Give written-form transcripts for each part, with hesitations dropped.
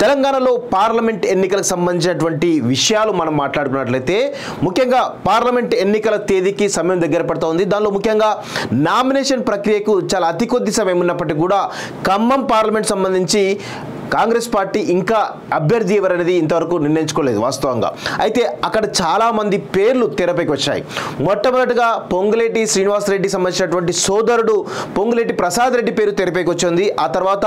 తెలంగాణలో పార్లమెంట్ ఎన్నికలకు సంబంధించినటువంటి విషయాలు మనం మాట్లాడుకున్నట్లయితే ముఖ్యంగా పార్లమెంట్ ఎన్నికల తేదీకి సమయం దగ్గర పడుతూ ఉంది. దానిలో ముఖ్యంగా నామినేషన్ ప్రక్రియకు చాలా అతి కొద్ది సమయం ఉన్నప్పటికీ కూడా ఖమ్మం పార్లమెంట్ సంబంధించి కాంగ్రెస్ పార్టీ ఇంకా అభ్యర్థి ఎవరనేది ఇంతవరకు నిర్ణయించుకోలేదు వాస్తవంగా. అయితే అక్కడ చాలామంది పేర్లు తెరపైకి వచ్చాయి. మొట్టమొదటిగా పొంగులేటి శ్రీనివాసరెడ్డి సంబంధించినటువంటి సోదరుడు పొంగులేటి ప్రసాద్ రెడ్డి పేరు తెరపైకి వచ్చింది. ఆ తర్వాత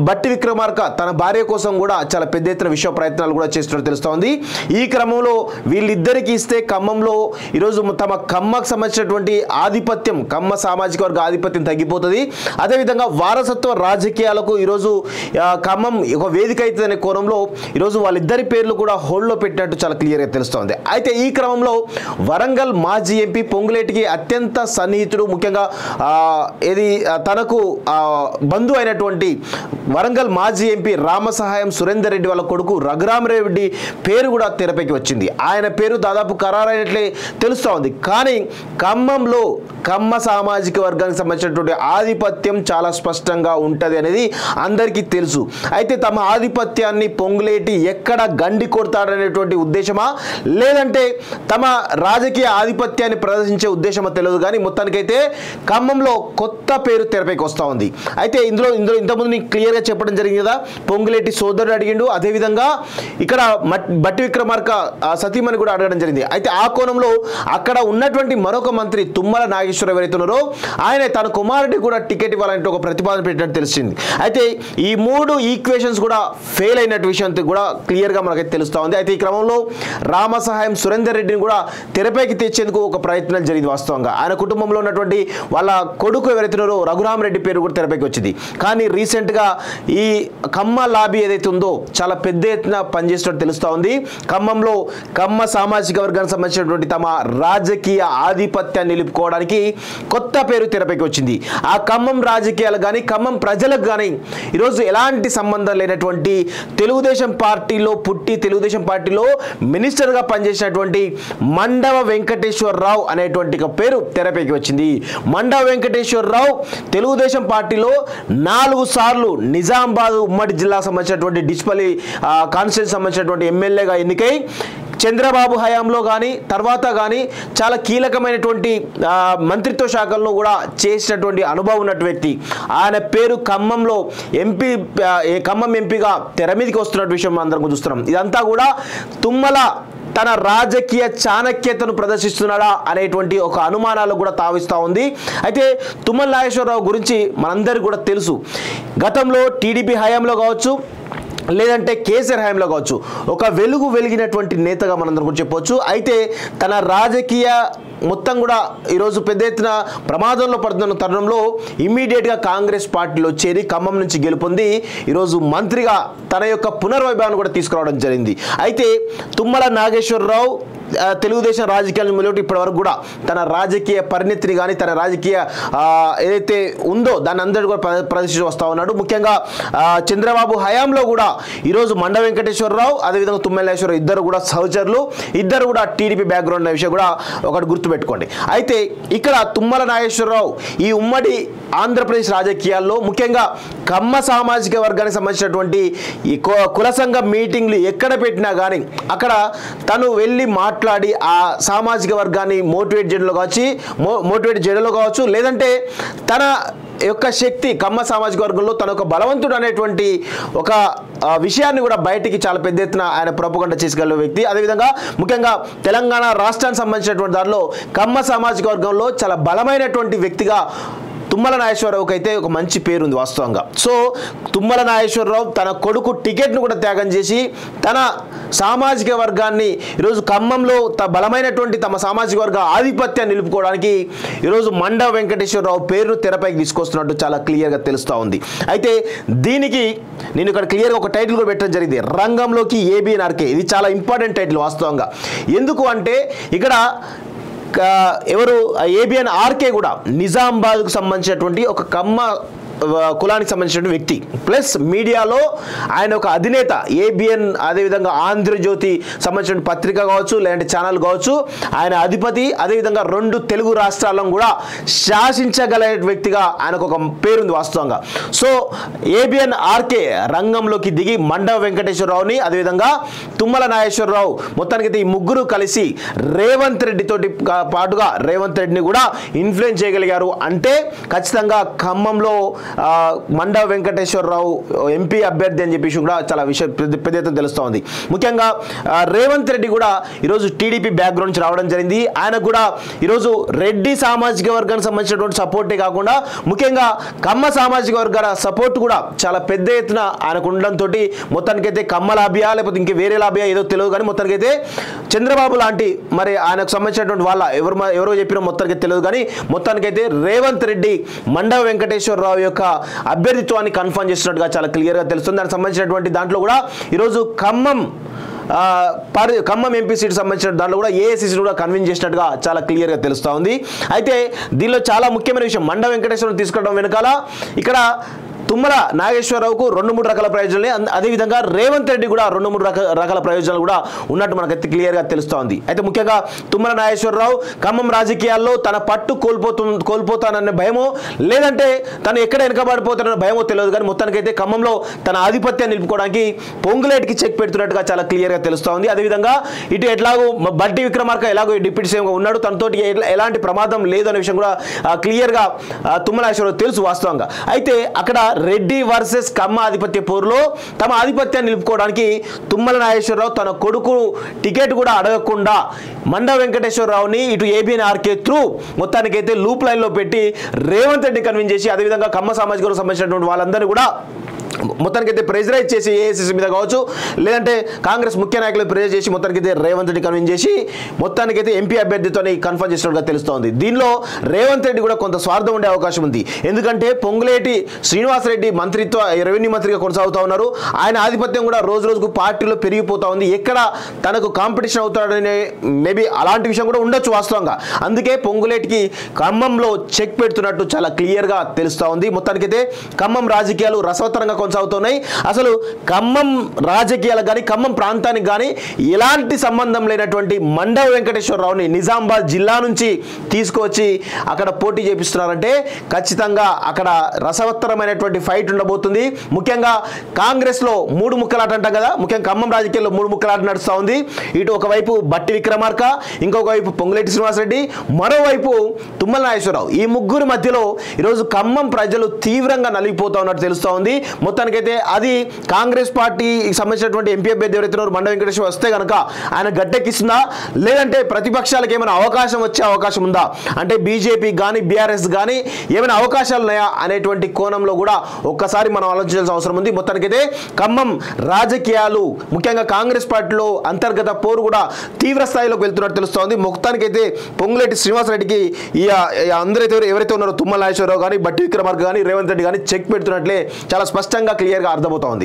బట్టి విక్రమార్క తన భార్య కోసం కూడా చాలా పెద్ద ఎత్తున విశ్వ ప్రయత్నాలు కూడా చేస్తున్నట్టు తెలుస్తోంది. ఈ క్రమంలో వీళ్ళిద్దరికి ఇస్తే ఖమ్మంలో ఈరోజు తమ ఖమ్మకు సంబంధించినటువంటి ఆధిపత్యం, ఖమ్మ సామాజిక వర్గ ఆధిపత్యం తగ్గిపోతుంది. అదేవిధంగా వారసత్వ రాజకీయాలకు ఈరోజు ఖమ్మం ఒక వేదిక అవుతుందనే కోణంలో ఈరోజు వాళ్ళిద్దరి పేర్లు కూడా హోల్డ్లో పెట్టినట్టు చాలా క్లియర్గా తెలుస్తోంది. అయితే ఈ క్రమంలో వరంగల్ మాజీ ఎంపీ పొంగులేటికి అత్యంత సన్నిహితుడు, ముఖ్యంగా తనకు బంధువు అయినటువంటి వరంగల్ మాజీ ఎంపీ రామసహాయం సురేందర్ రెడ్డి వాళ్ళ కొడుకు రఘురామరెడ్డి పేరు కూడా తెరపైకి వచ్చింది. ఆయన పేరు దాదాపు ఖరారైనట్లే తెలుస్తూ ఉంది. కానీ ఖమ్మంలో ఖమ్మ సామాజిక వర్గానికి సంబంధించినటువంటి ఆధిపత్యం చాలా స్పష్టంగా ఉంటుంది అనేది అందరికీ తెలుసు. అయితే తమ ఆధిపత్యాన్ని పొంగులేటి ఎక్కడ గండి కొడతాడనేటువంటి ఉద్దేశమా, లేదంటే తమ రాజకీయ ఆధిపత్యాన్ని ప్రదర్శించే ఉద్దేశమా తెలియదు. కానీ మొత్తానికైతే ఖమ్మంలో కొత్త పేరు తెరపైకి వస్తూ ఉంది. అయితే ఇందులో ఇంతకుముందు నీకు క్లియర్గా చెప్పడం జరిగింది కదా, పొంగులేటి సోదరుడు అడిగిండు, అదేవిధంగా ఇక్కడ బట్టి విక్రమార్క సతీమణి కూడా అడగడం జరిగింది. అయితే ఆ కోణంలో అక్కడ ఉన్నటువంటి మరొక మంత్రి తుమ్మల నాగేశ్వర ఎవరైతే ఉన్నారో ఆయన తన కుమారుడికి కూడా టికెట్ ఇవ్వాలంటే ఒక ప్రతిపాదన పెట్టినట్టు తెలిసింది. అయితే ఈ మూడు ఈక్వేషన్స్ కూడా ఫెయిల్ అయినట్టు విషయం కూడా క్లియర్గా మనకైతే తెలుస్తూ ఉంది. అయితే ఈ క్రమంలో రామసహాయం సురేందర్ రెడ్డిని కూడా తెరపైకి తెచ్చేందుకు ఒక ప్రయత్నం జరిగింది వాస్తవంగా. ఆయన కుటుంబంలో ఉన్నటువంటి వాళ్ళ కొడుకు ఎవరైతున్నారో రఘురామరెడ్డి పేరు కూడా తెరపైకి వచ్చింది. కానీ రీసెంట్గా ఈ ఖమ్మ లాబీ ఏదైతే ఉందో చాలా పెద్ద ఎత్తున పనిచేసినట్టు తెలుస్తూ ఉంది. ఖమ్మంలో ఖమ్మ సామాజిక వర్గానికి సంబంధించినటువంటి తమ రాజకీయ ఆధిపత్యాన్ని నిలుపుకోవడానికి కొత్త పేరు తెరపైకి వచ్చింది. ఆ ఖమ్మం రాజకీయాలు కానీ ఖమ్మం ప్రజలకు కానీ ఈరోజు ఎలాంటి సంబంధం లేనటువంటి తెలుగుదేశం పార్టీలో పుట్టి తెలుగుదేశం పార్టీలో మినిస్టర్గా పనిచేసినటువంటి మండవ వెంకటేశ్వరరావు అనేటువంటి పేరు తెరపైకి వచ్చింది. మండవ వెంకటేశ్వరరావు తెలుగుదేశం పార్టీలో 4 సార్లు నిజామాబాద్ ఉమ్మడి జిల్లా సంబంధించినటువంటి డిస్పల్లి కాన్స్టిట్యూన్సీ సంబంధించినటువంటి ఎమ్మెల్యేగా ఎన్నికై చంద్రబాబు హయాంలో కానీ తర్వాత కానీ చాలా కీలకమైనటువంటి మంత్రిత్వ శాఖల్లో కూడా చేసినటువంటి అనుభవం ఉన్నటువంటి వ్యక్తి. ఆయన పేరు ఖమ్మంలో ఖమ్మం ఎంపీగా తెర మీదకి వస్తున్న విషయం అందరం చూస్తున్నాం. ఇదంతా కూడా తుమ్మల తన రాజకీయ చాణక్యతను ప్రదర్శిస్తున్నాడా అనేటువంటి ఒక అనుమానాలు కూడా తావిస్తూ ఉంది. అయితే తుమ్మల నాగేశ్వరరావు గురించి మనందరికీ కూడా తెలుసు. గతంలో టీడీపీ హయాంలో కావచ్చు, లేదంటే కేసీఆర్ హయాంలో కావచ్చు, ఒక వెలిగినటువంటి నేతగా మనందరం కూడా చెప్పవచ్చు. అయితే తన రాజకీయ మొత్తం కూడా ఈరోజు పెద్ద ఎత్తున ప్రమాదంలో పడుతున్న తరుణంలో ఇమ్మీడియట్గా కాంగ్రెస్ పార్టీలో చేరి ఖమ్మం నుంచి గెలుపొంది ఈరోజు మంత్రిగా తన యొక్క పునర్వైభవాన్ని కూడా తీసుకురావడం జరిగింది. అయితే తుమ్మల నాగేశ్వరరావు తెలుగుదేశం రాజకీయాలను మొదలుపెట్టి ఇప్పటి వరకు కూడా తన రాజకీయ పరిణతిని కానీ తన రాజకీయ ఏదైతే ఉందో దాన్ని అందరూ కూడా ప్రదర్శించి వస్తూ ఉన్నాడు. ముఖ్యంగా చంద్రబాబు హయాంలో కూడా ఈరోజు మండ వెంకటేశ్వరరావు అదేవిధంగా తుమ్మల నాగేశ్వరరావు ఇద్దరు కూడా సహచరులు, ఇద్దరు కూడా టీడీపీ బ్యాక్గ్రౌండ్ అనే విషయం కూడా ఒకటి గుర్తుపెట్టుకోండి. అయితే ఇక్కడ తుమ్మల నాగేశ్వరరావు ఈ ఉమ్మడి ఆంధ్రప్రదేశ్ రాజకీయాల్లో ముఖ్యంగా ఖమ్మ సామాజిక వర్గానికి సంబంధించినటువంటి ఈ కుల సంఘ మీటింగ్లు ఎక్కడ పెట్టినా కానీ అక్కడ తను వెళ్ళి మాట్లాడి ఆ సామాజిక వర్గాన్ని మోటివేట్ చేయడంలో కావచ్చు, లేదంటే తన యొక్క శక్తి ఖమ్మ సామాజిక వర్గంలో తన ఒక బలవంతుడు అనేటువంటి ఒక విషయాన్ని కూడా బయటికి చాలా పెద్ద ఎత్తున ఆయన ప్రొపగండా చేసుకెళ్ళే వ్యక్తి. అదేవిధంగా ముఖ్యంగా తెలంగాణ రాష్ట్రానికి సంబంధించినటువంటి దానిలో ఖమ్మ సామాజిక వర్గంలో చాలా బలమైనటువంటి వ్యక్తిగా తుమ్మల నాగేశ్వరరావుకి అయితే ఒక మంచి పేరు ఉంది వాస్తవంగా. సో తుమ్మల నాగేశ్వరరావు తన కొడుకు టికెట్ను కూడా త్యాగం చేసి తన సామాజిక వర్గాన్ని ఈరోజు ఖమ్మంలో బలమైనటువంటి తమ సామాజిక వర్గ ఆధిపత్యాన్ని నిలుపుకోవడానికి ఈరోజు మండ వెంకటేశ్వరరావు పేరును తెరపైకి తీసుకొస్తున్నట్టు చాలా క్లియర్గా తెలుస్తూ ఉంది. అయితే దీనికి నేను ఇక్కడ క్లియర్గా ఒక టైటిల్ కూడా పెట్టడం జరిగింది, రంగంలోకి ఏబిఎన్ఆర్కే. ఇది చాలా ఇంపార్టెంట్ టైటిల్ వాస్తవంగా. ఎందుకు అంటే ఇక్కడ ఎవరు ఏబిఎన్ఆర్కే కూడా నిజామాబాద్కు సంబంధించినటువంటి ఒక ఖమ్మ కులానికి సంబంధించిన వ్యక్తి, ప్లస్ మీడియాలో ఆయన ఒక అధినేత. ఏబిఎన్, అదేవిధంగా ఆంధ్రజ్యోతి సంబంధించిన పత్రిక కావచ్చు, లేదంటే ఛానల్ కావచ్చు, ఆయన అధిపతి. అదేవిధంగా 2 తెలుగు రాష్ట్రాలను కూడా శాసించగల వ్యక్తిగా ఆయనకు ఒక పేరుంది వాస్తవంగా. సో ఏబిఎన్ ఆర్కే రంగంలోకి దిగి మండవ వెంకటేశ్వరరావుని, అదేవిధంగా తుమ్మల నాగేశ్వరరావు, మొత్తానికైతే ఈ ముగ్గురు కలిసి రేవంత్ రెడ్డి తోటి పాటుగా రేవంత్ రెడ్డిని కూడా ఇన్ఫ్లుయెన్స్ చేయగలిగారు. అంటే ఖచ్చితంగా ఖమ్మంలో మండవ వెంకటేశ్వరరావు ఎంపీ అభ్యర్థి అని చెప్పేసి కూడా చాలా విషయం పెద్ద ఎత్తున తెలుస్తూ ఉంది. ముఖ్యంగా రేవంత్ రెడ్డి కూడా ఈరోజు టీడీపీ బ్యాక్గ్రౌండ్ నుంచి రావడం జరిగింది. ఆయన కూడా ఈరోజు రెడ్డి సామాజిక వర్గానికి సంబంధించినటువంటి సపోర్టే కాకుండా ముఖ్యంగా కమ్మ సామాజిక వర్గాల సపోర్ట్ కూడా చాలా పెద్ద ఎత్తున ఆయనకు ఉండడంతో మొత్తానికైతే కమ్మ లాభ్యా లేకపోతే ఇంక వేరే లాభ్యా ఏదో తెలియదు, కానీ మొత్తానికైతే చంద్రబాబు లాంటి మరి ఆయనకు సంబంధించినటువంటి వాళ్ళ ఎవరో చెప్పిన మొత్తానికి తెలియదు, కానీ మొత్తానికైతే రేవంత్ రెడ్డి మండవ వెంకటేశ్వరరావు యొక్క అభ్యర్థిత్వాన్ని కన్ఫర్మ్ చేస్తున్నట్టుగా చాలా క్లియర్గా తెలుస్తుంది. దానికి సంబంధించినటువంటి దాంట్లో కూడా ఈరోజు ఖమ్మం ఎంపీ సీట్ సంబంధించిన దాంట్లో కూడా ఏఐసీసీ కూడా కన్విన్స్ చేసినట్టుగా చాలా క్లియర్గా తెలుస్తూ ఉంది. అయితే దీనిలో చాలా ముఖ్యమైన విషయం, మండవ వెంకటేశ్వరం తీసుకోవడం వెనకాల ఇక్కడ తుమ్మల నాగేశ్వరరావుకు 2-3 రకాల ప్రయోజనాలు, అదేవిధంగా రేవంత్ రెడ్డి కూడా 2-3 రకాల ప్రయోజనాలు కూడా ఉన్నట్టు మనకైతే క్లియర్గా తెలుస్తూ ఉంది. అయితే ముఖ్యంగా తుమ్మల నాగేశ్వరరావు ఖమ్మం రాజకీయాల్లో తన పట్టు కోల్పోతానన్న భయమో లేదంటే తను ఎక్కడ వెనకబడిపోతానన్న భయమో తెలియదు, కానీ మొత్తానికైతే ఖమ్మంలో తన ఆధిపత్యాన్ని నిలుపుకోవడానికి పొంగులేటికి చెక్ పెడుతున్నట్టుగా చాలా క్లియర్గా తెలుస్తూ ఉంది. అదేవిధంగా ఇటు ఎట్లాగో బట్టి విక్రమార్క ఎలాగో డిప్యూటీ సీఎంగా ఉన్నాడు, తనతోటి ఎలాంటి ప్రమాదం లేదు అనే విషయం కూడా క్లియర్గా తుమ్మల నాగేశ్వరరావు తెలుసు వాస్తవంగా. అయితే అక్కడ రెడ్డి వర్సెస్ కమ్మ ఆధిపత్య పోరులో తమ ఆధిపత్యాన్ని నిలుపుకోవడానికి తుమ్మల నాగేశ్వరరావు తన కొడుకు టికెట్ కూడా అడగకుండా మండవ వెంకటేశ్వరరావుని ఇటు ఏబిఎన్ ఆర్కే త్రూ మొత్తానికైతే లూప్ లైన్లో పెట్టి రేవంత్ రెడ్డి కన్విన్స్ చేసి, అదేవిధంగా కమ్మ సామాజిక వర్గం సంబంధించినటువంటి వాళ్ళందరినీ కూడా మొత్తానికైతే ప్రెజరైజ్ చేసి ఏఐసీసీ మీద కావచ్చు, లేదంటే కాంగ్రెస్ ముఖ్య నాయకులు ప్రెజర్ చేసి మొత్తానికైతే రేవంత్ రెడ్డి కన్విన్స్ చేసి మొత్తానికైతే ఎంపీ అభ్యర్థితో కన్ఫర్మ్ చేసినట్టుగా తెలుస్తోంది. దీనిలో రేవంత్ రెడ్డి కూడా కొంత స్వార్థం ఉండే అవకాశం ఉంది. ఎందుకంటే పొంగులేటి శ్రీనివాసరెడ్డి రెవెన్యూ మంత్రిగా కొనసాగుతూ ఉన్నారు. ఆయన ఆధిపత్యం కూడా రోజు రోజుకు పార్టీలో పెరిగిపోతూ ఉంది. ఎక్కడ తనకు కాంపిటీషన్ అవుతాడనే మేబీ అలాంటి విషయం కూడా ఉండొచ్చు వాస్తవంగా. అందుకే పొంగులేటికి ఖమ్మంలో చెక్ పెడుతున్నట్టు చాలా క్లియర్గా తెలుస్తూ ఉంది. మొత్తానికైతే ఖమ్మం రాజకీయాలు రసవత్తరంగా కొనసాగుతున్నాయి. అసలు ఖమ్మం రాజకీయాలకు కానీ ఖమ్మం ప్రాంతానికి కానీ ఎలాంటి సంబంధం లేనటువంటి మండవ వెంకటేశ్వరరావుని నిజామాబాద్ జిల్లా నుంచి తీసుకువచ్చి అక్కడ పోటీ చేపిస్తున్నారంటే ఖచ్చితంగా అక్కడ రసవత్తరమైనటువంటి ఫైట్ ఉండబోతుంది. ముఖ్యంగా కాంగ్రెస్లో 3 ముక్కలాట అంటాం కదా, ముఖ్యంగా ఖమ్మం రాజకీయాల్లో 3 ముక్కలాట నడుస్తూ ఉంది. ఇటు ఒకవైపు బట్టి విక్రమార్క, ఇంకొక వైపు పొంగులేటి శ్రీనివాసరెడ్డి, మరోవైపు తుమ్మల నాగేశ్వరరావు. ఈ ముగ్గురు మధ్యలో ఈరోజు ఖమ్మం ప్రజలు తీవ్రంగా నలిగిపోతా ఉన్నట్టు తెలుస్తూ ఉంది. మొత్తానికైతే అది కాంగ్రెస్ పార్టీకి సంబంధించినటువంటి ఎంపీ అభ్యర్థి ఎవరైతే మండవ వెంకటేశ్వర వస్తే కనుక ఆయన గట్టెక్కిస్తుందా, లేదంటే ప్రతిపక్షాలకు ఏమైనా అవకాశం వచ్చే అవకాశం ఉందా, అంటే బీజేపీ కానీ బీఆర్ఎస్ కానీ ఏమైనా అవకాశాలు ఉన్నాయా అనేటువంటి కోణంలో కూడా ఒక్కసారి మనం ఆలోచించాల్సిన అవసరం ఉంది. మొత్తానికైతే ఖమ్మం రాజకీయాలు ముఖ్యంగా కాంగ్రెస్ పార్టీలో అంతర్గత పోరు కూడా తీవ్ర స్థాయిలోకి వెళ్తున్నట్టు తెలుస్తోంది. మొత్తానికైతే పొంగులేటి శ్రీనివాసరెడ్డికి ఈ అందరైతే ఎవరైతే ఉన్నారో తుమ్మల నాగేశ్వరరావు కానీ బట్టి విక్రమార్క కానీ రేవంత్ రెడ్డి కానీ చెక్ పెడుతున్నట్లే చాలా స్పష్టంగా క్లియర్గా అర్థమవుతోంది.